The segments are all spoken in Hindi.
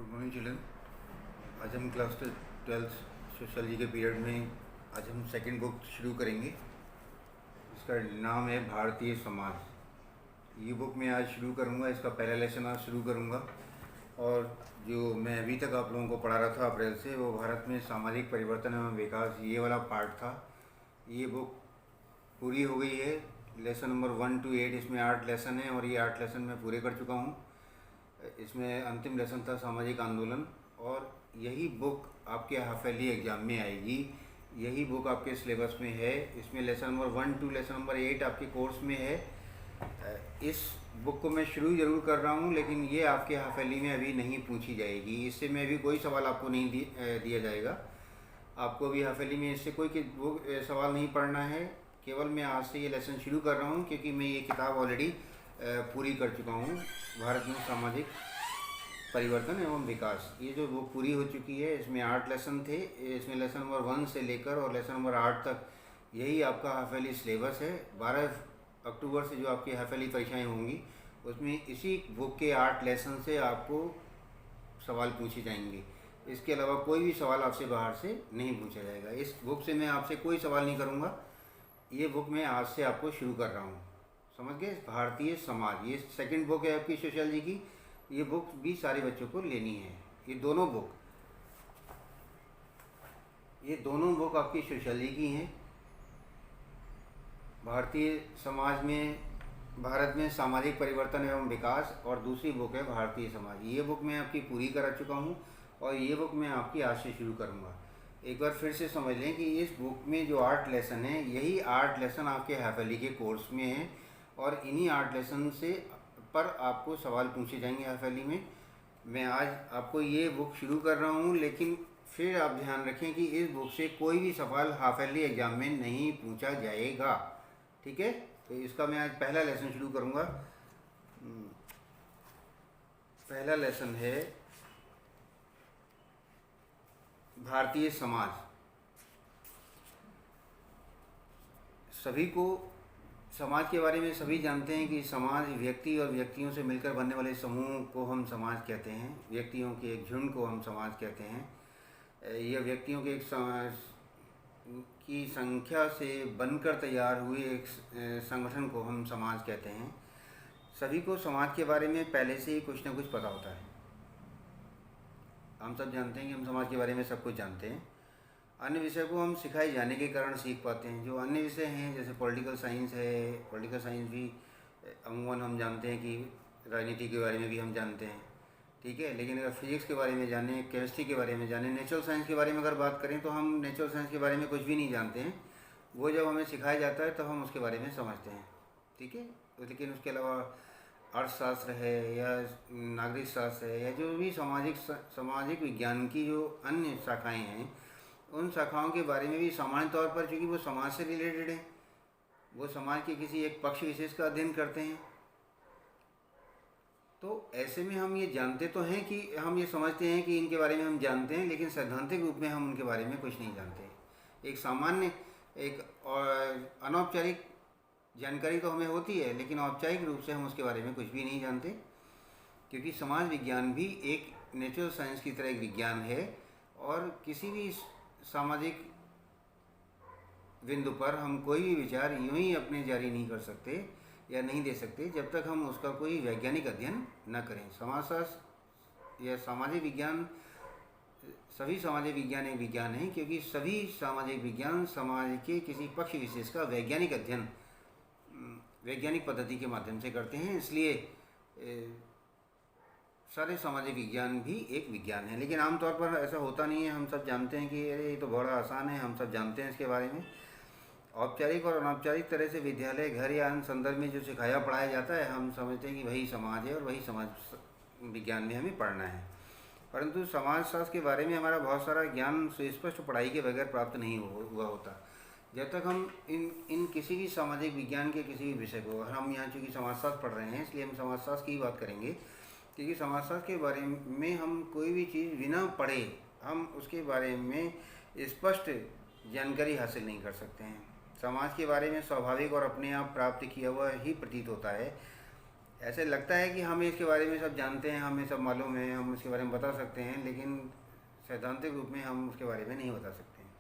Good morning children. आज हम क्लास 12 सोशलॉजी के पीरियड में आज हम सेकंड बुक शुरू करेंगे। इसका नाम है भारतीय समाज। ये बुक मैं आज शुरू करूँगा, इसका पहला लेसन आज शुरू करूँगा। और जो मैं अभी तक आप लोगों को पढ़ा रहा था अप्रैल से, वो भारत में सामाजिक परिवर्तन एवं विकास, ये वाला पार्ट था। ये बुक पूरी हो गई है। लेसन नंबर 1 to 8, इसमें 8 लेसन हैं और ये 8 लेसन मैं पूरे कर चुका हूँ। इसमें अंतिम लेसन था सामाजिक आंदोलन, और यही बुक आपके हाफ ईयरली एग्ज़ाम में आएगी। यही बुक आपके सिलेबस में है। इसमें lesson number 1 to lesson number 8 आपके कोर्स में है। इस बुक को मैं शुरू ज़रूर कर रहा हूँ, लेकिन ये आपके हाफ ईयरली में अभी नहीं पूछी जाएगी। इससे में भी कोई सवाल आपको नहीं दिया जाएगा। आपको अभी हाफ ईयरली में इससे कोई सवाल नहीं पढ़ना है। केवल मैं आज से ये लेसन शुरू कर रहा हूँ, क्योंकि मैं ये किताब ऑलरेडी पूरी कर चुका हूँ। भारत में सामाजिक परिवर्तन एवं विकास, ये जो वो पूरी हो चुकी है। इसमें 8 लेसन थे। इसमें लेसन नंबर 1 से लेकर और लेसन नंबर 8 तक यही आपका हाफ ईयरली सिलेबस है। 12 अक्टूबर से जो आपकी हाफ ईयरली परीक्षाएँ होंगी, उसमें इसी बुक के 8 लेसन से आपको सवाल पूछे जाएंगे। इसके अलावा कोई भी सवाल आपसे बाहर से नहीं पूछा जाएगा। इस बुक से मैं आपसे कोई सवाल नहीं करूँगा। ये बुक मैं आज से आपको शुरू कर रहा हूँ, समझ गए। भारतीय समाज, ये सेकंड बुक है आपकी सोशलॉजी की। ये बुक भी सारे बच्चों को लेनी है। ये दोनों बुक आपकी सोशलॉजी की हैं। भारतीय समाज में, भारत में सामाजिक परिवर्तन एवं विकास, और दूसरी बुक है भारतीय समाज। ये बुक मैं आपकी पूरी करा चुका हूँ और ये बुक मैं आपकी आज से शुरू करूँगा। एक बार फिर से समझ लें कि इस बुक में जो 8 लेसन हैं, यही 8 लेसन आपके हाफ ईयरली के कोर्स में हैं, और इन्हीं 8 लेसन से पर आपको सवाल पूछे जाएंगे हाफ ईयरली में। मैं आज आपको ये बुक शुरू कर रहा हूँ, लेकिन फिर आप ध्यान रखें कि इस बुक से कोई भी सवाल हाफ ईयरली एग्ज़ाम में नहीं पूछा जाएगा, ठीक है। तो इसका मैं आज पहला लेसन शुरू करूँगा। पहला लेसन है भारतीय समाज। सभी को समाज के बारे में सभी जानते हैं कि समाज व्यक्ति और व्यक्तियों से मिलकर बनने वाले समूह को हम समाज कहते हैं। व्यक्तियों के एक झुंड को हम समाज कहते हैं। यह व्यक्तियों के एक की संख्या से बनकर तैयार हुए एक संगठन को हम समाज कहते हैं। सभी को समाज के बारे में पहले से ही कुछ ना कुछ पता होता है। हम सब जानते हैं कि हम समाज के बारे में सब कुछ जानते हैं। अन्य विषय को हम सिखाए जाने के कारण सीख पाते हैं। जो अन्य विषय हैं, जैसे पॉलिटिकल साइंस है, पॉलिटिकल साइंस भी अमूमन हम जानते हैं कि राजनीति के बारे में भी हम जानते हैं, ठीक है। लेकिन अगर फिजिक्स के बारे में जाने, केमिस्ट्री के बारे में जाने, नेचुरल साइंस के बारे में अगर बात करें, तो हम नेचुरल साइंस के बारे में कुछ भी नहीं जानते हैं। वो जब हमें सिखाया जाता है तब हम उसके बारे में समझते हैं, ठीक है। लेकिन उसके अलावा अर्थशास्त्र है या नागरिक शास्त्र है या जो भी सामाजिक विज्ञान की जो अन्य शाखाएँ हैं, उन शाखाओं के बारे में भी सामान्य तौर पर, चूँकि वो समाज से रिलेटेड है, वो समाज के किसी एक पक्ष विशेष का अध्ययन करते हैं, तो ऐसे में हम ये जानते तो हैं कि हम ये समझते हैं कि इनके बारे में हम जानते हैं, लेकिन सैद्धांतिक रूप में हम उनके बारे में कुछ नहीं जानते। एक सामान्य, एक अनौपचारिक जानकारी तो हमें होती है, लेकिन औपचारिक रूप से हम उसके बारे में कुछ भी नहीं जानते, क्योंकि समाज विज्ञान भी एक नेचुरल साइंस की तरह एक विज्ञान है। और किसी भी सामाजिक बिंदु पर हम कोई भी विचार यूँ ही अपने जारी नहीं कर सकते या नहीं दे सकते, जब तक हम उसका कोई वैज्ञानिक अध्ययन न करें। समाजशास्त्र या सामाजिक विज्ञान, सभी सामाजिक विज्ञान एक विज्ञान है, क्योंकि सभी सामाजिक विज्ञान समाज के किसी पक्ष विशेष का वैज्ञानिक अध्ययन वैज्ञानिक पद्धति के माध्यम से करते हैं। इसलिए सारे सामाजिक विज्ञान भी एक विज्ञान है। लेकिन आमतौर पर ऐसा होता नहीं है। हम सब जानते हैं कि अरे ये तो बड़ा आसान है, हम सब जानते हैं इसके बारे में। औपचारिक और अनौपचारिक तरह से विद्यालय, घर या अन्य संदर्भ में जो सिखाया पढ़ाया जाता है, हम समझते हैं कि वही समाज है और वही समाज विज्ञान में हमें पढ़ना है। परंतु समाजशास्त्र के बारे में हमारा बहुत सारा ज्ञान सुस्पष्ट पढ़ाई के बगैर प्राप्त नहीं हुआ होता। जब तक हम इन किसी भी सामाजिक विज्ञान के किसी भी विषय को, हम यहाँ चूँकि समाजशास्त्र पढ़ रहे हैं इसलिए हम समाजशास्त्र की ही बात करेंगे, क्योंकि समाजशास्त्र के बारे में हम कोई भी चीज़ बिना पढ़े हम उसके बारे में स्पष्ट जानकारी हासिल नहीं कर सकते हैं। समाज के बारे में स्वाभाविक और अपने आप प्राप्त किया हुआ ही प्रतीत होता है। ऐसे लगता है कि हमें इसके बारे में सब जानते हैं, हमें सब मालूम है, हम इसके बारे में बता सकते हैं, लेकिन सैद्धांतिक रूप में हम उसके बारे में नहीं बता सकते हैं,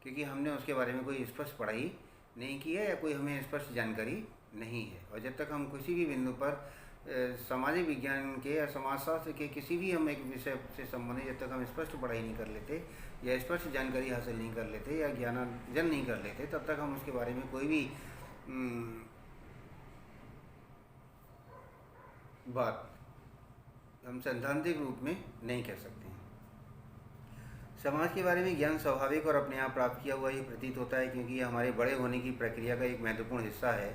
क्योंकि हमने उसके बारे में कोई स्पष्ट पढ़ाई नहीं की है या कोई हमें स्पष्ट जानकारी नहीं है। और जब तक हम किसी भी बिंदु पर सामाजिक विज्ञान के या समाजशास्त्र के किसी भी हम एक विषय से संबंधित जब तक हम स्पष्ट पढ़ाई नहीं कर लेते या स्पष्ट जानकारी हासिल नहीं कर लेते या ज्ञानार्जन नहीं कर लेते, तब तक हम उसके बारे में कोई भी बात हम सैद्धांतिक रूप में नहीं कह सकते हैं। समाज के बारे में ज्ञान स्वाभाविक और अपने आप प्राप्त किया हुआ ही प्रतीत होता है, क्योंकि यह हमारे बड़े होने की प्रक्रिया का एक महत्वपूर्ण हिस्सा है।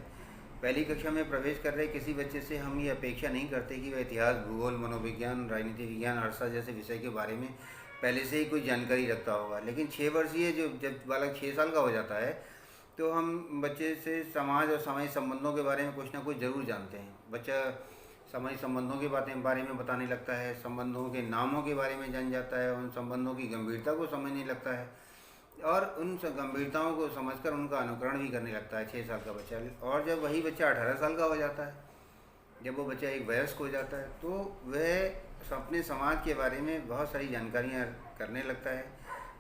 पहली कक्षा में प्रवेश कर रहे किसी बच्चे से हम ये अपेक्षा नहीं करते कि वह इतिहास, भूगोल, मनोविज्ञान, राजनीति विज्ञान, अर्थशास्त्र जैसे विषय के बारे में पहले से ही कोई जानकारी रखता होगा। लेकिन 6 वर्षीय जब बालक 6 साल का हो जाता है तो हम बच्चे से समाज और सामाजिक संबंधों के बारे में कुछ ना कुछ ज़रूर जानते हैं। बच्चा सामाजिक संबंधों के बारे में बताने लगता है, संबंधों के नामों के बारे में जान जाता है, उन संबंधों की गंभीरता को समझने लगता है और उन गंभीरताओं को समझकर उनका अनुकरण भी करने लगता है 6 साल का बच्चा। और जब वही बच्चा 18 साल का हो जाता है, जब वो बच्चा एक वयस्क हो जाता है, तो वह अपने समाज के बारे में बहुत सारी जानकारियाँ करने लगता है।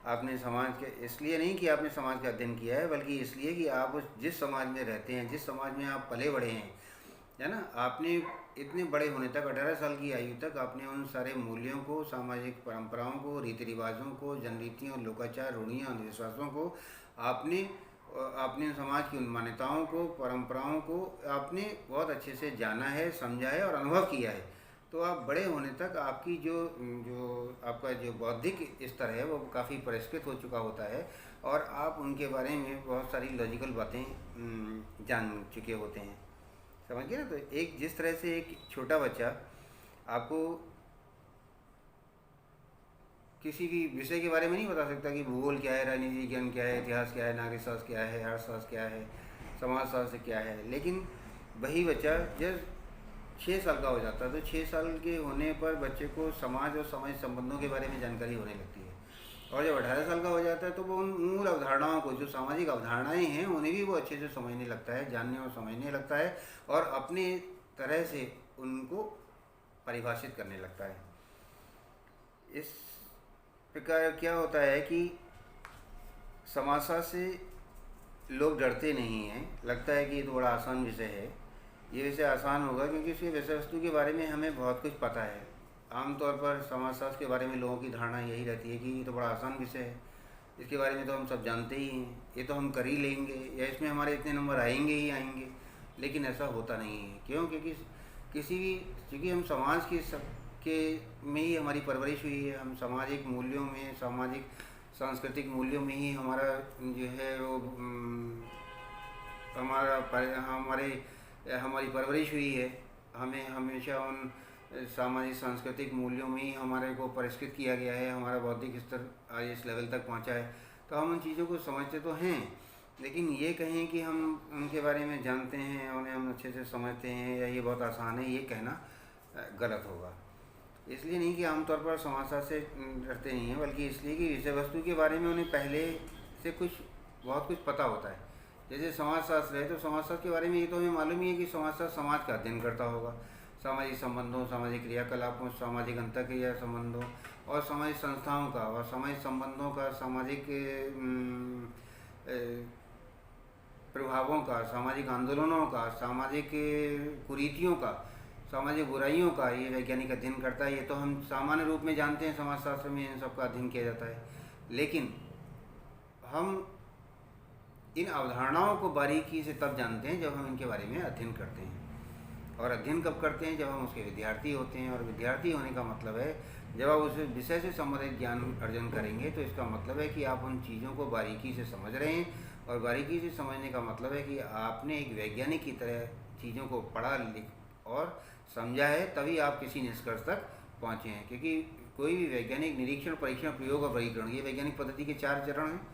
आपने समाज के इसलिए नहीं कि आपने समाज का अध्ययन किया है, बल्कि इसलिए कि आप जिस समाज में रहते हैं, जिस समाज में आप पले बढ़े हैं, है ना, आपने इतने बड़े होने तक 18 साल की आयु तक आपने उन सारे मूल्यों को, सामाजिक परंपराओं को, रीति रिवाजों को, जनरीतियों, लोकाचार, रूढ़ियाँ, अंधविश्वासों को आपने समाज की उन मान्यताओं को, परंपराओं को आपने बहुत अच्छे से जाना है, समझा है और अनुभव किया है। तो आप बड़े होने तक आपकी जो आपका जो बौद्धिक स्तर है वो काफ़ी परिष्कृत हो चुका होता है और आप उनके बारे में बहुत सारी लॉजिकल बातें जान चुके होते हैं। समझ गए ना? तो एक जिस तरह से एक छोटा बच्चा आपको किसी भी विषय के बारे में नहीं बता सकता कि भूगोल क्या है, राजनीति विज्ञान क्या है, इतिहास क्या है, नागरिक शास्त्र क्या है, अर्थशास्त्र क्या है, समाजशास्त्र क्या है, लेकिन वही बच्चा जब 6 साल का हो जाता है तो 6 साल के होने पर बच्चे को समाज और सामाजिक संबंधों के बारे में जानकारी होने लगती है। और जब 18 साल का हो जाता है तो वो उन मूल अवधारणाओं को, जो सामाजिक अवधारणाएं हैं, उन्हें भी वो अच्छे से समझने लगता है, जानने और समझने लगता है और अपने तरह से उनको परिभाषित करने लगता है। इस प्रकार क्या होता है कि समाजशास्त्र से लोग डरते नहीं हैं, लगता है कि ये तो बड़ा आसान विषय है। ये विषय आसान होगा क्योंकि इसके विषय वस्तु के बारे में हमें बहुत कुछ पता है। आमतौर पर समाजशास्त्र के बारे में लोगों की धारणा यही रहती है कि ये तो बड़ा आसान विषय है, इसके बारे में तो हम सब जानते ही हैं, ये तो हम कर ही लेंगे या इसमें हमारे इतने नंबर आएंगे ही आएंगे। लेकिन ऐसा होता नहीं है। क्यों? क्योंकि हम समाज के में ही हमारी परवरिश हुई है। हम सामाजिक मूल्यों में, सामाजिक सांस्कृतिक मूल्यों में ही हमारा जो है वो हमारी परवरिश हुई है। हमें हमेशा उन सामाजिक सांस्कृतिक मूल्यों में ही हमारे को परिष्कृत किया गया है, हमारा बौद्धिक स्तर आज इस लेवल तक पहुंचा है। तो हम उन चीज़ों को समझते तो हैं, लेकिन ये कहें कि हम उनके बारे में जानते हैं, उन्हें हम अच्छे से समझते हैं या ये बहुत आसान है, ये कहना गलत होगा। इसलिए नहीं कि आमतौर पर समाजशास्त्र से डरते नहीं हैं, बल्कि इसलिए कि विषय वस्तु के बारे में उन्हें पहले से बहुत कुछ पता होता है। जैसे समाजशास्त्र है तो समाजशास्त्र के बारे में ये तो हमें मालूम ही है कि समाजशास्त्र समाज का अध्ययन करता होगा, सामाजिक संबंधों, सामाजिक क्रियाकलापों, सामाजिक अंतःक्रिया संबंधों और सामाजिक संस्थाओं का और सामाजिक संबंधों का, सामाजिक प्रभावों का, सामाजिक आंदोलनों का, सामाजिक कुरीतियों का, सामाजिक बुराइयों का ये वैज्ञानिक अध्ययन करता है। ये तो हम सामान्य रूप में जानते हैं, समाजशास्त्र में इन सब का अध्ययन किया जाता है। लेकिन हम इन अवधारणाओं को बारीकी से तब जानते हैं जब हम इनके बारे में अध्ययन करते हैं। और अध्ययन कब करते हैं? जब हम उसके विद्यार्थी होते हैं। और विद्यार्थी होने का मतलब है जब आप उस विषय से संबंधित ज्ञान अर्जन करेंगे तो इसका मतलब है कि आप उन चीज़ों को बारीकी से समझ रहे हैं। और बारीकी से समझने का मतलब है कि आपने एक वैज्ञानिक की तरह चीज़ों को पढ़ा, लिख और समझा है, तभी आप किसी निष्कर्ष तक पहुँचे हैं। क्योंकि कोई भी वैज्ञानिक निरीक्षण, परीक्षण, प्रयोग और वर्गीकरण, ये वैज्ञानिक पद्धति के 4 चरण हैं।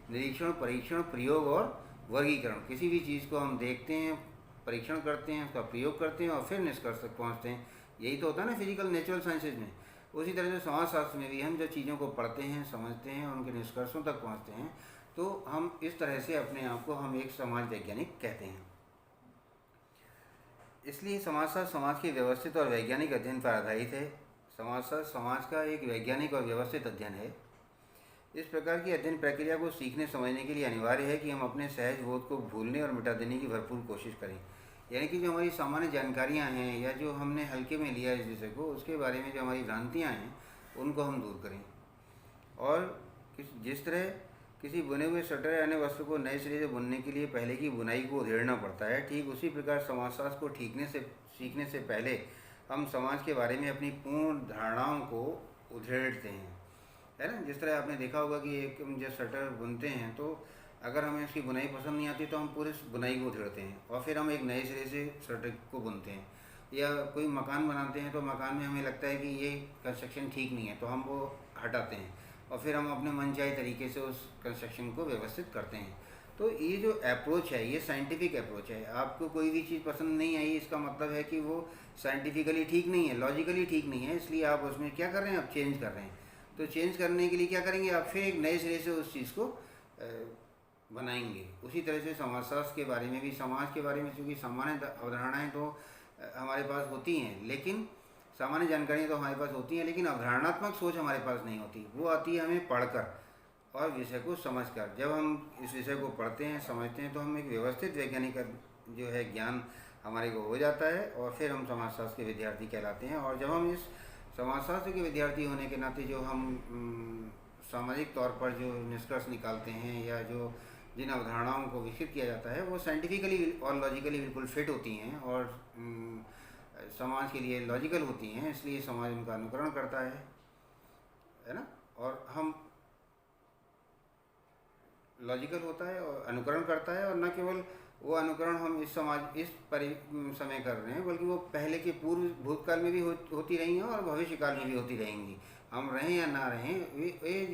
निरीक्षण, परीक्षण, प्रयोग और वर्गीकरण। किसी भी चीज़ को हम देखते हैं, परीक्षण करते हैं, उसका प्रयोग करते हैं और फिर निष्कर्ष तक पहुंचते हैं। यही तो होता है ना फिजिकल, नेचुरल साइंसेज में। उसी तरह से समाजशास्त्र में भी हम जब चीज़ों को पढ़ते हैं, समझते हैं, उनके निष्कर्षों तक पहुंचते हैं, तो हम इस तरह से अपने आप को हम एक समाज वैज्ञानिक कहते हैं। इसलिए समाजशास्त्र समाज के व्यवस्थित और वैज्ञानिक अध्ययन पर आधारित है। समाजशास्त्र समाज का एक वैज्ञानिक और व्यवस्थित अध्ययन है। इस प्रकार की अध्ययन प्रक्रिया को सीखने समझने के लिए अनिवार्य है कि हम अपने सहज बोध को भूलने और मिटा देने की भरपूर कोशिश करें। यानी कि जो हमारी सामान्य जानकारियाँ हैं या जो हमने हल्के में लिया इस विषय को, उसके बारे में जो हमारी भ्रांतियाँ हैं उनको हम दूर करें। और जिस तरह किसी बुने हुए स्वेटर या अन्य वस्त्र को नए सिरे से बुनने के लिए पहले की बुनाई को उधेड़ना पड़ता है, ठीक उसी प्रकार समाजशास्त्र को सीखने से पहले हम समाज के बारे में अपनी पूर्ण धारणाओं को उधेड़ते हैं, है ना। जिस तरह आपने देखा होगा कि एक हम जब स्वेटर बुनते हैं तो अगर हमें उसकी बुनाई पसंद नहीं आती तो हम पूरे बुनाई को उधेड़ते हैं और फिर हम एक नए सिरे से स्वेटर को बुनते हैं। या कोई मकान बनाते हैं तो मकान में हमें लगता है कि ये कंस्ट्रक्शन ठीक नहीं है तो हम वो हटाते हैं और फिर हम अपने मनचाहे तरीके से उस कंस्ट्रक्शन को व्यवस्थित करते हैं। तो ये जो अप्रोच है ये साइंटिफिक अप्रोच है। आपको कोई भी चीज़ पसंद नहीं आई इसका मतलब है कि वो साइंटिफिकली ठीक नहीं है, लॉजिकली ठीक नहीं है, इसलिए आप उसमें क्या कर रहे हैं, आप चेंज कर रहे हैं। तो चेंज करने के लिए क्या करेंगे, आप फिर एक नए सिरे से उस चीज़ को बनाएंगे। उसी तरह से समाजशास्त्र के बारे में भी, समाज के बारे में चूँकि सामान्य अवधारणाएँ तो हमारे पास होती हैं, लेकिन सामान्य जानकारियाँ तो हमारे पास होती हैं, लेकिन अवधारणात्मक सोच हमारे पास नहीं होती। वो आती है हमें पढ़कर और विषय को समझकर। जब हम इस विषय को पढ़ते हैं, समझते हैं, तो हम एक व्यवस्थित वैज्ञानिक जो है ज्ञान हमारे को हो जाता है और फिर हम समाजशास्त्र के विद्यार्थी कहलाते हैं। और जब हम इस समाजशास्त्र के विद्यार्थी होने के नाते जो हम सामाजिक तौर पर जो निष्कर्ष निकालते हैं या जो जिन अवधारणाओं को विकसित किया जाता है वो साइंटिफिकली और लॉजिकली बिल्कुल फिट होती हैं और समाज के लिए लॉजिकल होती हैं, इसलिए समाज उनका अनुकरण करता है ना। और हम लॉजिकल होता है और अनुकरण करता है, और न केवल वो अनुकरण हम इस समय कर रहे हैं, बल्कि वो पहले के पूर्व भूतकाल में भी होती रही हैं और भविष्यकाल में भी होती रहेंगी। हम रहें या ना रहें, ये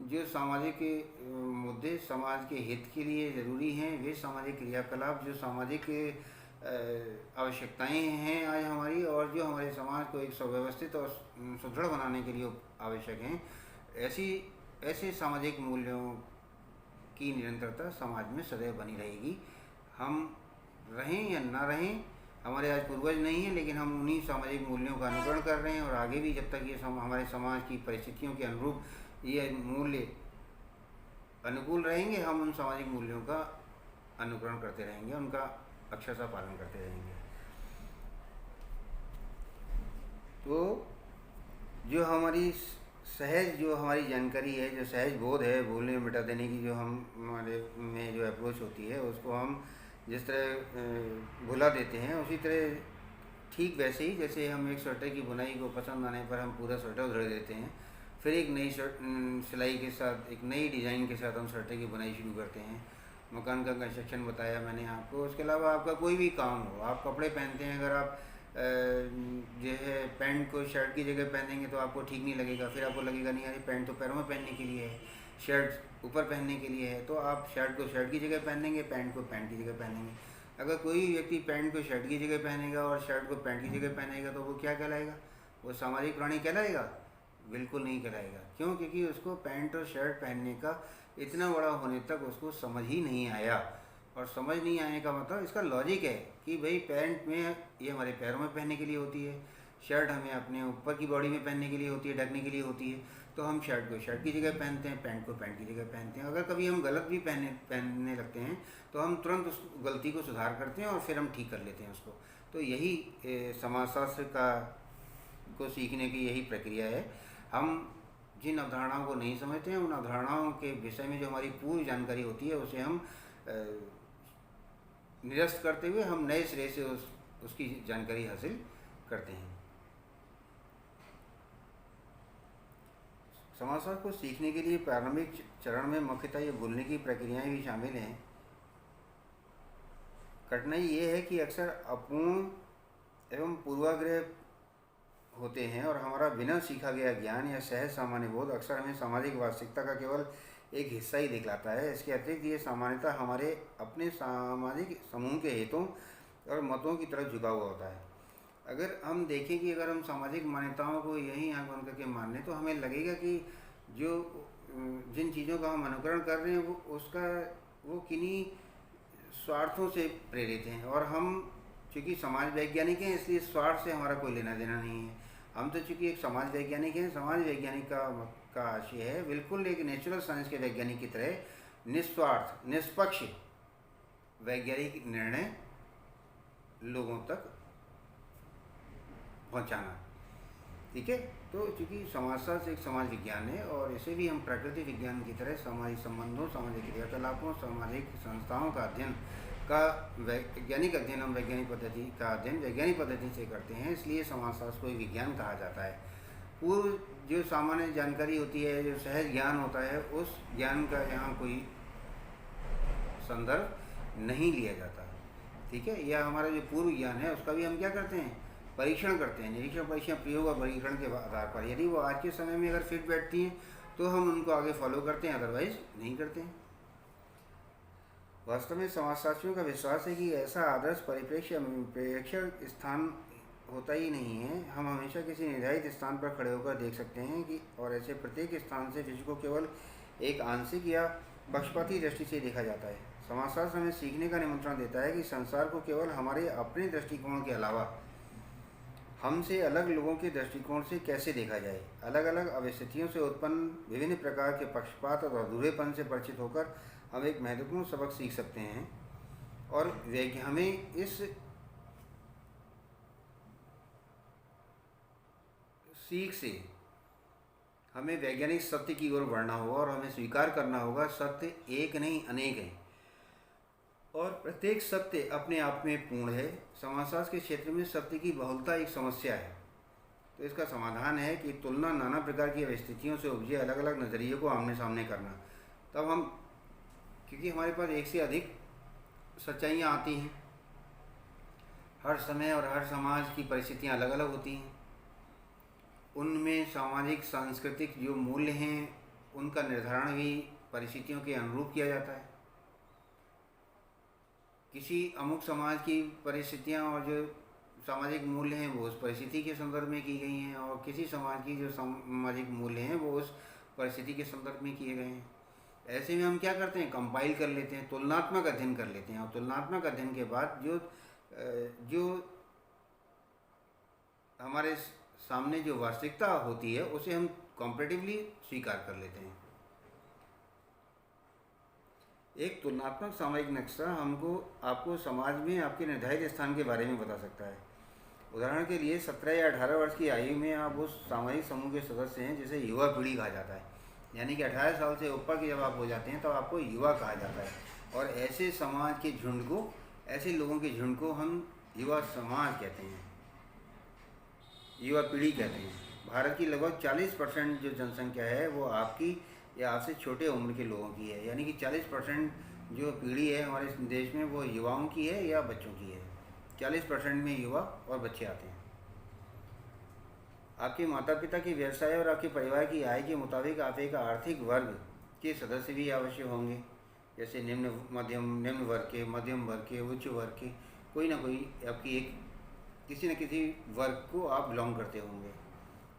जो सामाजिक मुद्दे समाज के हित के लिए ज़रूरी हैं, वे सामाजिक क्रियाकलाप जो सामाजिक आवश्यकताएं हैं आज हमारी, और जो हमारे समाज को एक सुव्यवस्थित और सुदृढ़ बनाने के लिए आवश्यक हैं, ऐसे सामाजिक मूल्यों की निरंतरता समाज में सदैव बनी रहेगी। हम रहें या ना रहें, हमारे आज पूर्वज नहीं हैं, लेकिन हम उन्हीं सामाजिक मूल्यों का अनुकरण कर रहे हैं और आगे भी जब तक ये हमारे समाज की परिस्थितियों के अनुरूप ये मूल्य अनुकूल रहेंगे, हम उन सामाजिक मूल्यों का अनुकरण करते रहेंगे, उनका अक्षरशः पालन करते रहेंगे। तो जो हमारी जो हमारी जानकारी है, जो सहज बोध है, भूलने मिटा देने की जो हमारे में जो अप्रोच होती है, उसको हम जिस तरह भुला देते हैं, उसी तरह ठीक वैसे ही जैसे हम एक स्वेटर की बुनाई को पसंद आने पर हम पूरा स्वेटर उधेड़ देते हैं, फिर एक नई सिलाई के साथ, एक नई डिज़ाइन के साथ हम स्वेटर की बुनाई शुरू करते हैं। मकान का कंस्ट्रक्शन बताया मैंने आपको। उसके अलावा आपका कोई भी काम हो, आप कपड़े पहनते हैं, अगर आप जो है पैंट को शर्ट की जगह पहनेंगे तो आपको ठीक नहीं लगेगा, फिर आपको लगेगा नहीं यार पैंट तो पैरों में पहनने के लिए है, शर्ट ऊपर पहनने के लिए है, तो आप शर्ट को शर्ट की जगह पहनेंगे, पैंट को पैंट की जगह पहनेंगे। अगर कोई व्यक्ति पैंट को शर्ट की जगह पहनेगा और शर्ट को पैंट की जगह पहनेगा तो वो क्या कहलाएगा, वो सामाजिक प्राणी कहलाएगा? बिल्कुल नहीं कहलाएगा। क्यों? क्योंकि उसको पैंट और शर्ट पहनने का इतना बड़ा होने तक उसको समझ ही नहीं आया। और समझ नहीं आने का मतलब इसका लॉजिक है कि भाई पैंट में ये हमारे पैरों में पहनने के लिए होती है, शर्ट हमें अपने ऊपर की बॉडी में पहनने के लिए होती है, ढकने के लिए होती है, तो हम शर्ट को शर्ट की जगह पहनते हैं, पैंट को पैंट की जगह पहनते हैं। अगर कभी हम गलत भी पहनने लगते हैं तो हम तुरंत उस गलती को सुधार करते हैं और फिर हम ठीक कर लेते हैं उसको। तो यही समाजशास्त्र को सीखने की यही प्रक्रिया है। हम जिन अवधारणाओं को नहीं समझते हैं, उन अवधारणाओं के विषय में जो हमारी पूरी जानकारी होती है उसे हम निरस्त करते हुए हम नए सिरे से उसकी जानकारी हासिल करते हैं। समाजशास्त्र को सीखने के लिए प्रारंभिक चरण में मुख्यतः ये भूलने की प्रक्रियाएं भी शामिल हैं। कठिनाई ये है कि अक्सर अपूर्ण एवं पूर्वाग्रह होते हैं और हमारा बिना सीखा गया ज्ञान या सहज सामान्य बोध अक्सर हमें सामाजिक वास्तविकता का केवल एक हिस्सा ही दिखलाता है। इसके अतिरिक्त ये सामान्यतः हमारे अपने सामाजिक समूह के हितों और मतों की तरफ झुका हुआ होता है। अगर हम देखें कि अगर हम सामाजिक मान्यताओं को यहीं आंख बंद करके मान लें तो हमें लगेगा कि जिन चीज़ों का हम अनुकरण कर रहे हैं वो किन्हीं स्वार्थों से प्रेरित हैं, और हम चूँकि समाज वैज्ञानिक हैं इसलिए स्वार्थ से हमारा कोई लेना देना नहीं है। हम तो चूँकि एक समाज वैज्ञानिक हैं, समाज वैज्ञानिक का आशय है बिल्कुल एक नेचुरल साइंस के वैज्ञानिक की तरह निस्वार्थ निष्पक्ष वैज्ञानिक निर्णय लोगों तक पहुंचाना। ठीक है, तो चूँकि समाजशास्त्र एक समाज विज्ञान है और इसे भी हम प्रकृति विज्ञान की तरह सामाजिक संबंधों, सामाजिक क्रियाकलापों, सामाजिक संस्थाओं का अध्ययन का वैज्ञानिक अध्ययन हम वैज्ञानिक पद्धति का अध्ययन वैज्ञानिक पद्धति से करते हैं, इसलिए समाजशास्त्र को विज्ञान कहा जाता है। पूर्व जो सामान्य जानकारी होती है, जो सहज ज्ञान होता है, उस ज्ञान का यहाँ कोई संदर्भ नहीं लिया जाता। ठीक है, यह हमारा जो पूर्व ज्ञान है उसका भी हम क्या करते हैं, परीक्षण करते हैं। निरीक्षण, परीक्षण, प्रयोग और परीक्षण के आधार पर यदि वो आज के समय में अगर फिट बैठती हैं तो हम उनको आगे फॉलो करते हैं, अदरवाइज नहीं करते हैं। वास्तव में समाजशास्त्रियों का विश्वास है कि ऐसा आदर्श परिप्रेक्ष्य प्रेक्षक स्थान होता ही नहीं है। हम हमेशा किसी निर्धारित स्थान पर खड़े होकर देख सकते हैं कि और ऐसे प्रत्येक स्थान से विश्व को केवल एक आंशिक या पक्षपाती दृष्टि से देखा जाता है। समाजशास्त्र हमें सीखने का निमंत्रण देता है कि संसार को केवल हमारे अपने दृष्टिकोण के अलावा हमसे अलग लोगों के दृष्टिकोण से कैसे देखा जाए। अलग अलग अवस्थितियों से उत्पन्न विभिन्न प्रकार के पक्षपात और अधूरेपन से परिचित होकर हम एक महत्वपूर्ण सबक सीख सकते हैं और हमें इस सीख से हमें वैज्ञानिक सत्य की ओर बढ़ना होगा और हमें स्वीकार करना होगा सत्य एक नहीं अनेक है और प्रत्येक सत्य अपने आप में पूर्ण है। समाजशास्त्र के क्षेत्र में सत्य की बहुलता एक समस्या है, तो इसका समाधान है कि तुलना, नाना प्रकार की स्थितियों से उपजे अलग अलग नज़रियों को आमने सामने करना। तब हम, क्योंकि हमारे पास एक से अधिक सच्चाइयाँ आती हैं, हर समय और हर समाज की परिस्थितियाँ अलग अलग होती हैं, उनमें सामाजिक सांस्कृतिक जो मूल्य हैं उनका निर्धारण भी परिस्थितियों के अनुरूप किया जाता है। किसी अमुक समाज की परिस्थितियाँ और जो सामाजिक मूल्य हैं वो उस परिस्थिति के संदर्भ में की गई हैं और किसी समाज की जो सामाजिक मूल्य हैं वो उस परिस्थिति के संदर्भ में किए गए हैं। ऐसे में हम क्या करते हैं, कंपाइल कर लेते हैं, तुलनात्मक अध्ययन कर लेते हैं और तुलनात्मक अध्ययन के बाद जो हमारे सामने जो वास्तविकता होती है उसे हम कंपैरेटिवली स्वीकार कर लेते हैं। एक तुलनात्मक सामाजिक नक्शा आपको समाज में आपके निर्धारित स्थान के बारे में बता सकता है। उदाहरण के लिए 17 या 18 वर्ष की आयु में आप उस सामाजिक समूह के सदस्य हैं जिसे युवा पीढ़ी कहा जाता है, यानी कि 18 साल से ऊपर के जब आप हो जाते हैं तो आपको युवा कहा जाता है और ऐसे समाज के झुंड को, ऐसे लोगों के झुंड को हम युवा समाज कहते हैं, युवा पीढ़ी कहते हैं। भारत की लगभग 40% जो जनसंख्या है वो आपकी या आपसे छोटे उम्र के लोगों की है, यानी कि 40% जो पीढ़ी है हमारे देश में वो युवाओं की है या बच्चों की है। 40% में युवा और बच्चे आते हैं। आपके माता पिता के व्यवसाय और आपके परिवार की आय के मुताबिक आप एक आर्थिक वर्ग के सदस्य भी अवश्य होंगे, जैसे निम्न वर्ग के, मध्यम वर्ग के, उच्च वर्ग के, कोई ना कोई आपकी एक किसी न किसी वर्ग को आप बिलोंग करते होंगे।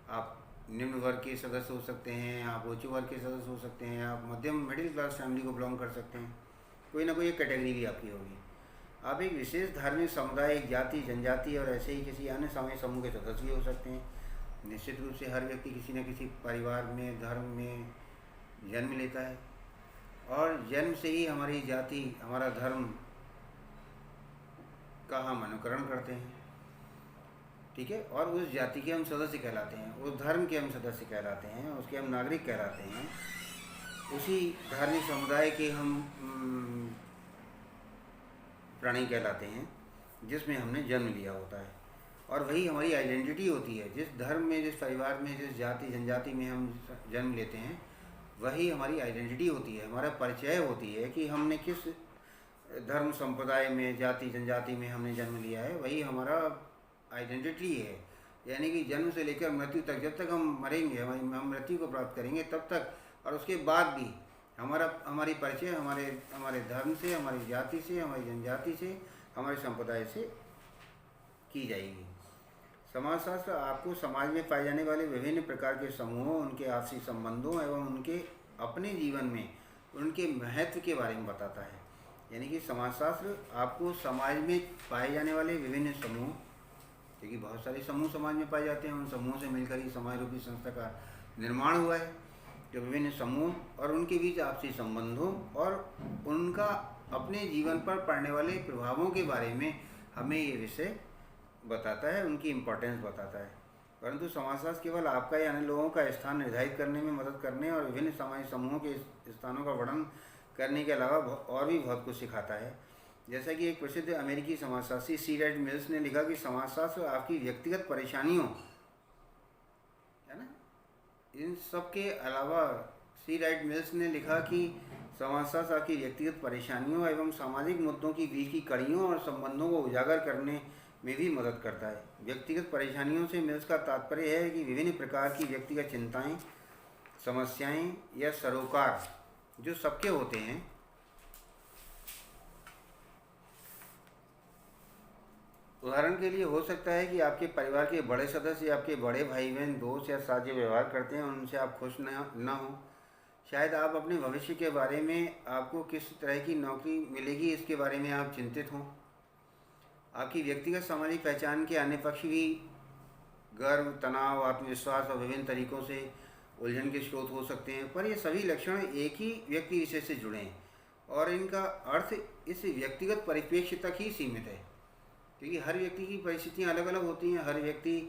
आप निम्न वर्ग के सदस्य हो सकते हैं, आप उच्च वर्ग के सदस्य हो सकते हैं, आप मध्यम मिडिल क्लास फैमिली को बिलोंग कर सकते हैं, कोई ना कोई एक कैटेगरी भी आपकी होगी। आप एक विशेष धार्मिक समुदाय, एक जाति, जनजाति और ऐसे ही किसी अन्य सामाजिक समूह के सदस्य भी हो सकते हैं। निश्चित रूप से हर व्यक्ति किसी न किसी परिवार में, धर्म में जन्म लेता है और जन्म से ही हमारी जाति, हमारा धर्म का हम अनुकरण करते हैं। ठीक है, और उस जाति के हम सदस्य कहलाते हैं, उस धर्म के हम सदस्य कहलाते हैं, उसके हम नागरिक कहलाते हैं, उसी धार्मिक समुदाय के हम प्राणी कहलाते हैं जिसमें हमने जन्म लिया होता है और वही हमारी आइडेंटिटी होती है। जिस धर्म में, जिस परिवार में, जिस जाति जनजाति में हम जन्म लेते हैं वही हमारी आइडेंटिटी होती है, हमारा परिचय होती है कि हमने किस धर्म संप्रदाय में, जाति जनजाति में हमने जन्म लिया है, वही हमारा आइडेंटिटी है। यानी कि जन्म से लेकर मृत्यु तक, जब तक हम मरेंगे, हम मृत्यु को प्राप्त करेंगे तब तक और उसके बाद भी हमारी परिचय हमारे धर्म से, हमारी जाति से, हमारी जनजाति से, हमारे संप्रदाय से की जाएगी। समाजशास्त्र आपको समाज में पाए जाने वाले विभिन्न प्रकार के समूहों, उनके आपसी संबंधों एवं उनके अपने जीवन में उनके महत्व के बारे में बताता है। यानी कि समाजशास्त्र आपको समाज में पाए जाने वाले विभिन्न समूह, क्योंकि बहुत सारे समूह समाज में पाए जाते हैं, उन समूहों से मिलकर ही समाज रूपी संस्था का निर्माण हुआ है। जो विभिन्न समूह और उनके बीच आपसी संबंधों और उनका अपने जीवन पर पड़ने वाले प्रभावों के बारे में हमें ये विषय बताता है, उनकी इम्पोर्टेंस बताता है। परंतु समाजशास्त्र केवल आपका या अन्य लोगों का स्थान निर्धारित करने में मदद करने और विभिन्न सामाजिक समूहों के स्थानों का वर्णन करने के अलावा और भी बहुत कुछ सिखाता है। जैसा कि एक प्रसिद्ध अमेरिकी समाजशास्त्री सी रैड मिल्स ने लिखा कि समाजशास्त्र आपकी व्यक्तिगत परेशानियों, है ना, इन सब के अलावा सी रैड मिल्स ने लिखा कि समाजशास्त्र आपकी व्यक्तिगत परेशानियों एवं सामाजिक मुद्दों की बीच की कड़ियों और संबंधों को उजागर करने में भी मदद करता है। व्यक्तिगत परेशानियों से मिल्स का तात्पर्य है कि विभिन्न प्रकार की व्यक्तिगत चिंताएं, समस्याएं या सरोकार जो सबके होते हैं, उदाहरण के लिए हो सकता है कि आपके परिवार के बड़े सदस्य, आपके बड़े भाई बहन, दोस्त या साथ जो व्यवहार करते हैं उनसे आप खुश न हो। शायद आप अपने भविष्य के बारे में, आपको किस तरह की नौकरी मिलेगी इसके बारे में आप चिंतित हों। आपकी व्यक्तिगत सामाजिक पहचान के अन्य पक्ष भी गर्व, तनाव, आत्मविश्वास और विभिन्न तरीकों से उलझन के स्रोत हो सकते हैं, पर ये सभी लक्षण एक ही व्यक्ति विशेष से जुड़े हैं और इनका अर्थ इस व्यक्तिगत परिप्रेक्ष्य तक ही सीमित है, क्योंकि हर व्यक्ति की परिस्थितियाँ अलग अलग होती हैं। हर व्यक्ति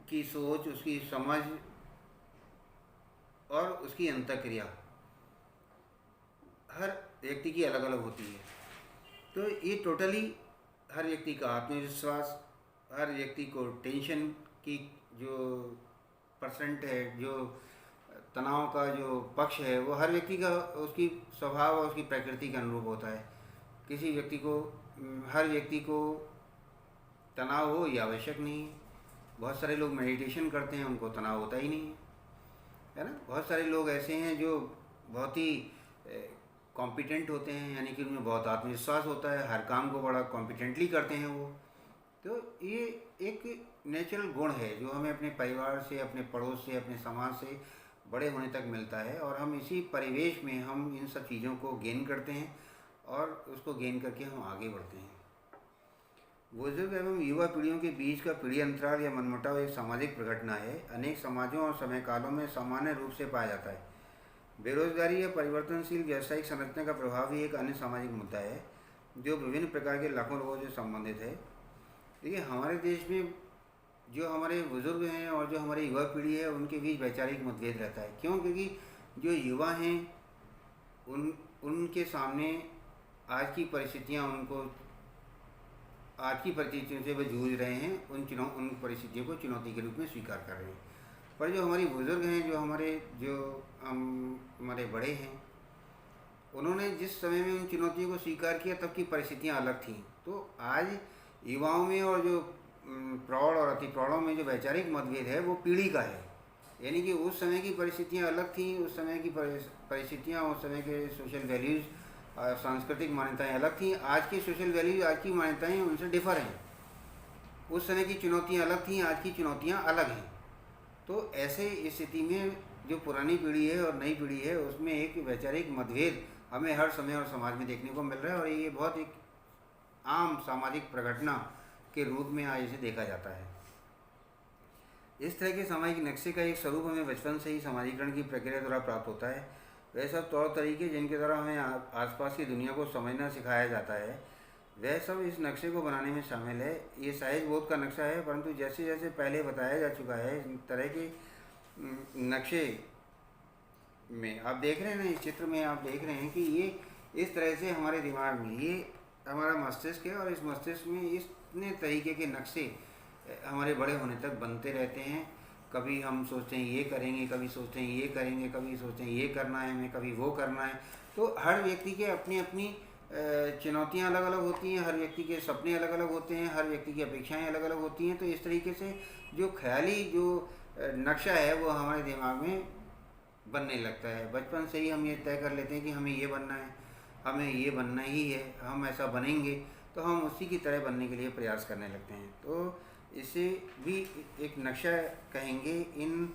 की सोच, उसकी समझ और उसकी अंतःक्रिया हर व्यक्ति की अलग अलग होती है। तो ये टोटली हर व्यक्ति का आत्मविश्वास, हर व्यक्ति को टेंशन की जो परसेंट है, जो तनाव का जो पक्ष है, वो हर व्यक्ति का उसकी स्वभाव और उसकी प्रकृति के अनुरूप होता है। किसी व्यक्ति को, हर व्यक्ति को तनाव हो ये आवश्यक नहीं है। बहुत सारे लोग मेडिटेशन करते हैं, उनको तनाव होता ही नहीं है ना। बहुत सारे लोग ऐसे हैं जो बहुत ही कॉम्पिटेंट होते हैं, यानी कि उनमें बहुत आत्मविश्वास होता है, हर काम को बड़ा कॉम्पिटेंटली करते हैं वो। तो ये एक नेचुरल गुण है जो हमें अपने परिवार से, अपने पड़ोस से, अपने समाज से बड़े होने तक मिलता है, और हम इसी परिवेश में हम इन सब चीज़ों को गेन करते हैं और उसको गेन करके हम आगे बढ़ते हैं। बुजुर्ग एवं युवा पीढ़ियों के बीच का पीढ़ी अंतराल या मनमुटाव एक सामाजिक प्रघटना है, अनेक समाजों और समय कालों में सामान्य रूप से पाया जाता है। बेरोजगारी या परिवर्तनशील व्यावसायिक संरचना का प्रभाव भी एक अन्य सामाजिक मुद्दा है जो विभिन्न प्रकार के लाखों लोगों से संबंधित है। देखिए, हमारे देश में जो हमारे बुजुर्ग हैं और जो हमारी युवा पीढ़ी है उनके बीच वैचारिक मतभेद रहता है। क्यों? क्योंकि जो युवा हैं उनके सामने आज की परिस्थितियाँ, आज की परिस्थितियों से वे जूझ रहे हैं, उन परिस्थितियों को चुनौती के रूप में स्वीकार कर रहे हैं। पर जो हमारी बुजुर्ग हैं, जो हमारे बड़े हैं, उन्होंने जिस समय में उन चुनौतियों को स्वीकार किया तब की परिस्थितियाँ अलग थीं। तो आज युवाओं में और जो प्रौढ़ और अति प्रौढ़ों में जो वैचारिक मतभेद है वो पीढ़ी का है। यानी कि उस समय की परिस्थितियाँ अलग थीं, उस समय की परिस्थितियाँ, उस समय के सोशल वैल्यूज़, सांस्कृतिक मान्यताएं अलग थीं। आज की सोशल वैल्यूज, आज की मान्यताएं उनसे डिफर हैं। उस समय की चुनौतियां अलग थीं, आज की चुनौतियां अलग हैं। तो ऐसे स्थिति में जो पुरानी पीढ़ी है और नई पीढ़ी है उसमें एक वैचारिक मतभेद हमें हर समय और समाज में देखने को मिल रहा है, और ये बहुत एक आम सामाजिक प्रघटना के रूप में आज इसे देखा जाता है। इस तरह के सामाजिक नक्शे का एक स्वरूप हमें बचपन से ही समाजीकरण की प्रक्रिया द्वारा प्राप्त होता है। वह सब तौर तरीके जिनके द्वारा हमें आसपास की दुनिया को समझना सिखाया जाता है, वह सब इस नक्शे को बनाने में शामिल है। ये सहज बोध का नक्शा है, परंतु जैसे जैसे पहले बताया जा चुका है, इस तरह के नक्शे में आप देख रहे हैं ना, इस चित्र में आप देख रहे हैं कि ये इस तरह से हमारे दिमाग में, ये हमारा मस्तिष्क है, और इस मस्तिष्क में इतने तरीके के नक्शे हमारे बड़े होने तक बनते रहते हैं। कभी हम सोचते हैं ये करेंगे, कभी सोचते हैं ये करेंगे, कभी सोचते हैं ये करना है हमें, कभी वो करना है। तो हर व्यक्ति के अपनी अपनी चुनौतियाँ अलग अलग होती हैं, हर व्यक्ति के सपने अलग अलग होते हैं, हर व्यक्ति की अपेक्षाएं अलग अलग होती हैं। तो इस तरीके से जो ख्याली जो नक्शा है वो हमारे दिमाग में बनने लगता है। बचपन से ही हम ये तय कर लेते हैं कि हमें ये बनना है, हमें ये बनना ही है, हम ऐसा बनेंगे, तो हम उसी की तरह बनने के लिए प्रयास करने लगते हैं। तो इसे भी एक नक्शा कहेंगे। इन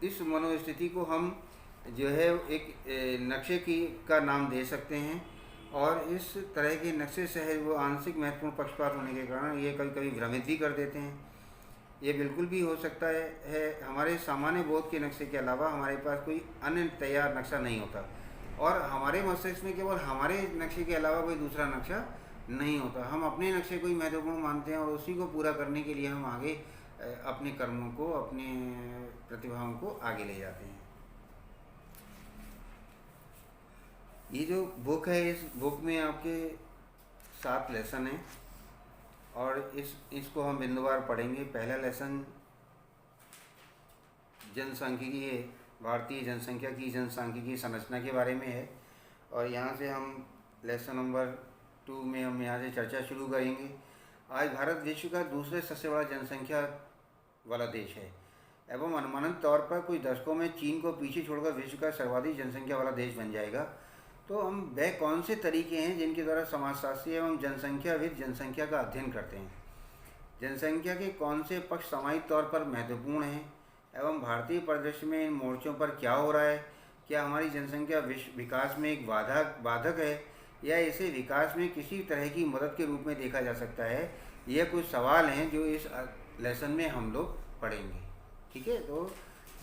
इस मनोस्थिति को हम जो है एक नक्शे की का नाम दे सकते हैं। और इस तरह के नक्शे से है वो आंशिक महत्वपूर्ण पक्षपात होने के कारण ये कभी कभी भ्रमित भी कर देते हैं। ये बिल्कुल भी हो सकता है हमारे सामान्य बोध के नक्शे के अलावा हमारे पास कोई अन्य तैयार नक्शा नहीं होता, और हमारे मस्तिष्क में केवल हमारे नक्शे के अलावा कोई दूसरा नक्शा नहीं होता। हम अपने नक्शे को ही महत्वपूर्ण मानते हैं और उसी को पूरा करने के लिए हम आगे अपने कर्मों को, अपने प्रतिभाओं को आगे ले जाते हैं। ये जो बुक है, इस बुक में आपके 7 लेसन हैं और इसको हम बिंदुवार पढ़ेंगे। पहला लेसन जनसांख्यिकी है, भारतीय जनसंख्या की जनसांख्यिकी संरचना के बारे में है। और यहाँ से हम लेसन नंबर 2 में हम यहाँ से चर्चा शुरू करेंगे। आज भारत विश्व का दूसरे सबसे बड़ा जनसंख्या वाला देश है एवं अनुमानित तौर पर कुछ दशकों में चीन को पीछे छोड़कर विश्व का सर्वाधिक जनसंख्या वाला देश बन जाएगा। तो हम वह कौन से तरीके हैं जिनके द्वारा समाजशास्त्री एवं जनसंख्याविद जनसंख्या का अध्ययन करते हैं, जनसंख्या के कौन से पक्ष सामयिक तौर पर महत्वपूर्ण हैं एवं भारतीय परिदृश्य में इन मोर्चों पर क्या हो रहा है। क्या हमारी जनसंख्या विकास में एक बाधक है या इसे विकास में किसी तरह की मदद के रूप में देखा जा सकता है। यह कुछ सवाल हैं जो इस लेसन में हम लोग पढ़ेंगे। ठीक है, तो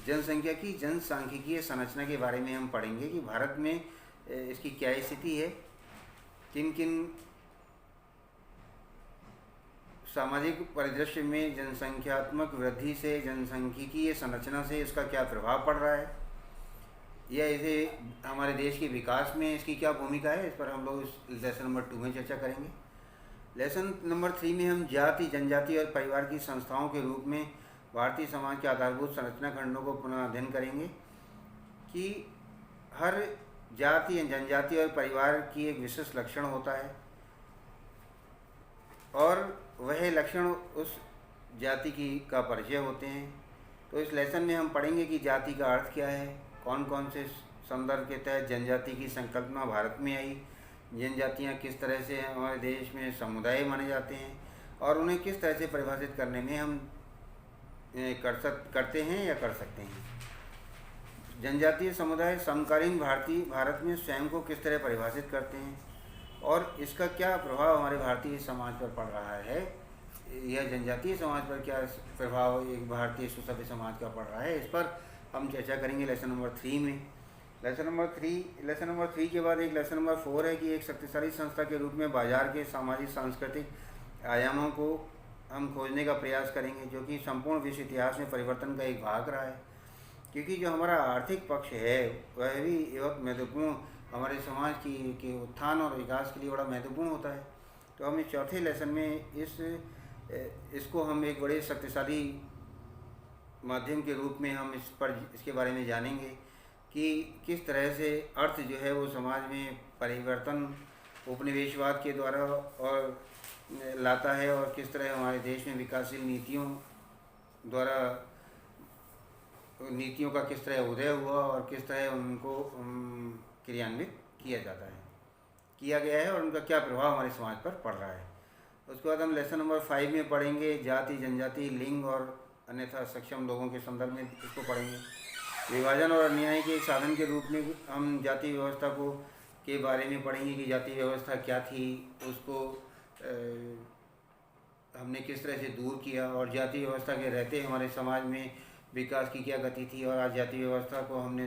जनसंख्या की जनसांख्यिकीय संरचना के बारे में हम पढ़ेंगे कि भारत में इसकी क्या स्थिति है, किन किन सामाजिक परिदृश्य में जनसंख्यात्मक वृद्धि से जनसांख्यिकीय संरचना से इसका क्या प्रभाव पड़ रहा है, या इसे हमारे देश के विकास में इसकी क्या भूमिका है। इस पर हम लोग इस लेसन नंबर 2 में चर्चा करेंगे। लेसन नंबर 3 में हम जाति, जनजाति और परिवार की संस्थाओं के रूप में भारतीय समाज के आधारभूत संरचना खंडों को पुनः अध्ययन करेंगे कि हर जाति, जनजाति और परिवार की एक विशिष्ट लक्षण होता है और वह लक्षण उस जाति की का परिचय होते हैं। तो इस लेसन में हम पढ़ेंगे कि जाति का अर्थ क्या है, कौन कौन से संदर्भ के तहत जनजाति की संकल्पना भारत में आई, जनजातियाँ किस तरह से हमारे देश में समुदाय माने जाते हैं और उन्हें किस तरह से परिभाषित करने में हम करते हैं या कर सकते हैं। जनजातीय समुदाय समकालीन भारत में स्वयं को किस तरह परिभाषित करते हैं और इसका क्या प्रभाव हमारे भारतीय समाज पर पड़ रहा है, या जनजातीय समाज पर क्या प्रभाव एक भारतीय सुसभ्य समाज का पड़ रहा है। इस पर हम चर्चा करेंगे लेसन नंबर 3 में। लेसन नंबर 3 के बाद एक लेसन नंबर 4 है कि एक शक्तिशाली संस्था के रूप में बाजार के सामाजिक सांस्कृतिक आयामों को हम खोजने का प्रयास करेंगे, जो कि संपूर्ण विश्व इतिहास में परिवर्तन का एक भाग रहा है। क्योंकि जो हमारा आर्थिक पक्ष है वह भी बहुत महत्वपूर्ण हमारे समाज के उत्थान और विकास के लिए बड़ा महत्वपूर्ण होता है। तो हम इस चौथे लेसन में इसको हम एक बड़े शक्तिशाली माध्यम के रूप में हम इसके बारे में जानेंगे कि किस तरह से अर्थ जो है वो समाज में परिवर्तन उपनिवेशवाद के द्वारा और लाता है और किस तरह हमारे देश में विकासशील नीतियों का किस तरह उदय हुआ और किस तरह उनको क्रियान्वित किया गया है और उनका क्या प्रभाव हमारे समाज पर पड़ रहा है। उसके बाद हम लेसन नंबर 5 में पढ़ेंगे जाति, जनजाति, लिंग और अन्यथा सक्षम लोगों के संदर्भ में इसको पढ़ेंगे। विभाजन और अन्याय के साधन के रूप में हम जाति व्यवस्था के बारे में पढ़ेंगे कि जाति व्यवस्था क्या थी, उसको हमने किस तरह से दूर किया और जाति व्यवस्था के रहते हमारे समाज में विकास की क्या गति थी और आज जाति व्यवस्था को हमने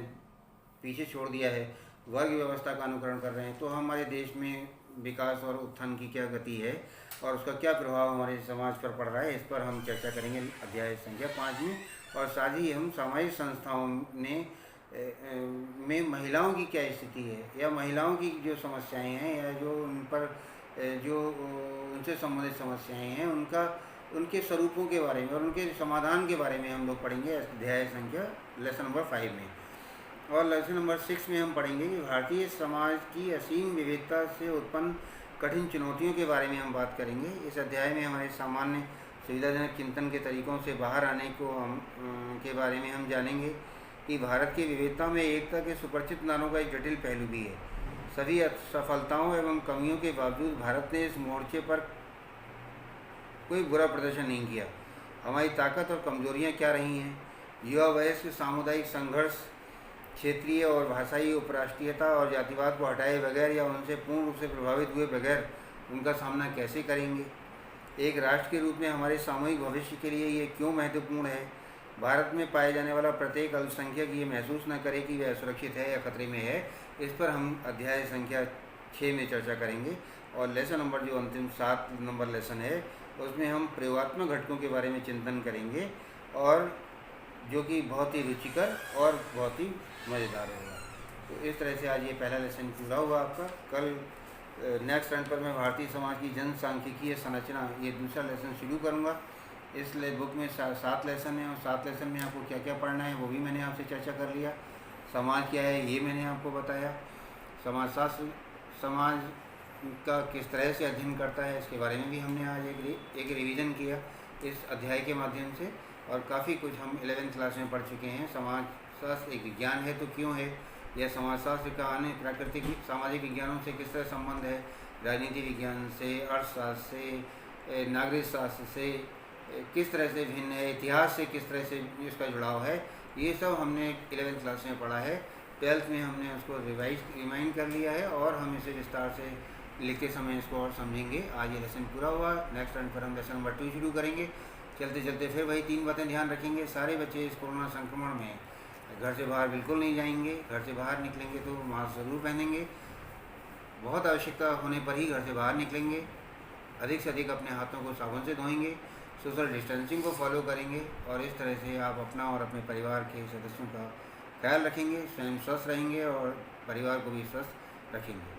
पीछे छोड़ दिया है, वर्ग व्यवस्था का अनुकरण कर रहे हैं। तो हमारे देश में विकास और उत्थान की क्या गति है और उसका क्या प्रभाव हमारे समाज पर पड़ रहा है। इस पर हम चर्चा करेंगे अध्याय संख्या 5 में। और साथ ही हम सामाजिक संस्थाओं में महिलाओं की क्या स्थिति है या महिलाओं की जो समस्याएं हैं या जो उन पर जो उनसे संबंधित समस्याएं हैं उनके स्वरूपों के बारे में और उनके समाधान के बारे में हम लोग पढ़ेंगे अध्याय संख्या लेसन नंबर 5 में। और लेसन नंबर 6 में हम पढ़ेंगे कि भारतीय समाज की असीम विविधता से उत्पन्न कठिन चुनौतियों के बारे में हम बात करेंगे। इस अध्याय में हमारे सामान्य सुविधाजनक चिंतन के तरीक़ों से बाहर आने को के बारे में हम जानेंगे कि भारत की विविधता में एकता के सुपरिचित नारों का एक जटिल पहलू भी है। सभी असफलताओं एवं कमियों के बावजूद भारत ने इस मोर्चे पर कोई बुरा प्रदर्शन नहीं किया। हमारी ताकत और कमजोरियां क्या रही हैं युवा वयस्क सामुदायिक संघर्ष, क्षेत्रीय और भाषाई उपराष्ट्रीयता और जातिवाद को हटाए बगैर या उनसे पूर्ण रूप से प्रभावित हुए बगैर उनका सामना कैसे करेंगे? एक राष्ट्र के रूप में हमारे सामूहिक भविष्य के लिए ये क्यों महत्वपूर्ण है? भारत में पाए जाने वाला प्रत्येक अल्पसंख्यक ये महसूस न करे कि वह सुरक्षित है या खतरे में है। इस पर हम अध्याय संख्या 6 में चर्चा करेंगे। और लेसन नंबर जो अंतिम 7 नंबर लेसन है उसमें हम प्रयोगात्मक घटकों के बारे में चिंतन करेंगे, और जो कि बहुत ही रुचिकर और बहुत ही मज़ेदार होगा। तो इस तरह से आज ये पहला लेसन पूरा हुआ आपका। कल नेक्स्ट टर्न पर मैं भारतीय समाज की जनसांख्यिकीय संरचना ये दूसरा लेसन शुरू करूँगा। इस बुक में 7 लेसन हैं, और 7 लेसन में आपको क्या क्या पढ़ना है वो भी मैंने आपसे चर्चा कर लिया। समाज क्या है ये मैंने आपको बताया। समाजशास्त्र समाज का किस तरह से अध्ययन करता है इसके बारे में भी हमने आज एक रिवीजन किया इस अध्याय के माध्यम से। और काफ़ी कुछ हम 11th क्लास में पढ़ चुके हैं। समाजशास्त्र एक विज्ञान है तो क्यों है, यह समाजशास्त्र का अन्य प्राकृतिक सामाजिक विज्ञानों से किस तरह संबंध है, राजनीति विज्ञान से, अर्थशास्त्र से, नागरिक शास्त्र से किस तरह से भिन्न है, इतिहास से किस तरह से इसका जुड़ाव है, ये सब हमने 11th क्लास में पढ़ा है। 12th में हमने उसको रिमाइंड कर लिया है और हम इसे विस्तार से लिखते समय इसको और समझेंगे। आज ये लेसन पूरा हुआ। नेक्स्ट टर्न पर हम लेसन नंबर 2 शुरू करेंगे। चलते चलते फिर वही 3 बातें ध्यान रखेंगे। सारे बच्चे इस कोरोना संक्रमण में घर से बाहर बिल्कुल नहीं जाएंगे। घर से बाहर निकलेंगे तो मास्क ज़रूर पहनेंगे। बहुत आवश्यकता होने पर ही घर से बाहर निकलेंगे। अधिक से अधिक अपने हाथों को साबुन से धोएंगे। सोशल डिस्टेंसिंग को फॉलो करेंगे, और इस तरह से आप अपना और अपने परिवार के सदस्यों का ख्याल रखेंगे। स्वयं स्वस्थ रहेंगे और परिवार को भी स्वस्थ रखेंगे।